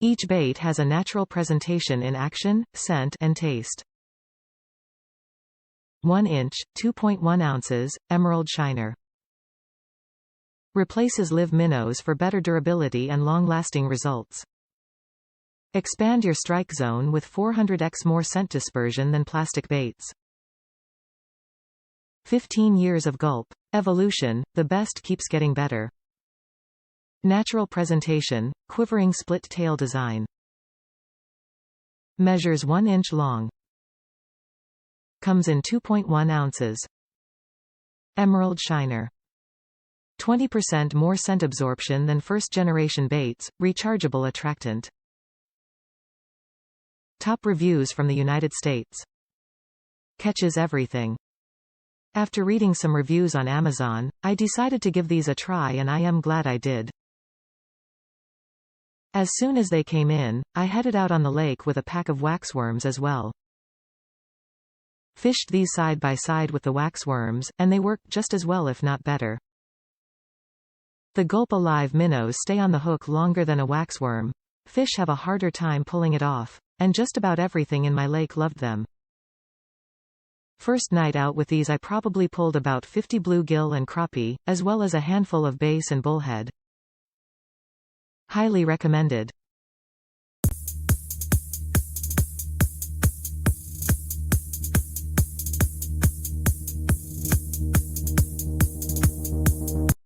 Each bait has a natural presentation in action, scent, and taste. 1 inch, 2.1 ounces, emerald shiner. Replaces live minnows for better durability and long-lasting results. Expand your strike zone with 400x more scent dispersion than plastic baits. 15 years of Gulp. Evolution, the best keeps getting better. Natural presentation, quivering split tail design. Measures 1 inch long. Comes in 2.1 ounces. Emerald shiner. 20% more scent absorption than first-generation baits, rechargeable attractant. Top reviews from the United States. Catches everything. After reading some reviews on Amazon, I decided to give these a try and I am glad I did. As soon as they came in, I headed out on the lake with a pack of waxworms as well. Fished these side by side with the waxworms, and they worked just as well if not better. The Gulp Alive minnows stay on the hook longer than a waxworm. Fish have a harder time pulling it off, and just about everything in my lake loved them. First night out with these I probably pulled about 50 blue gill and crappie, as well as a handful of bass and bullhead. Highly recommended.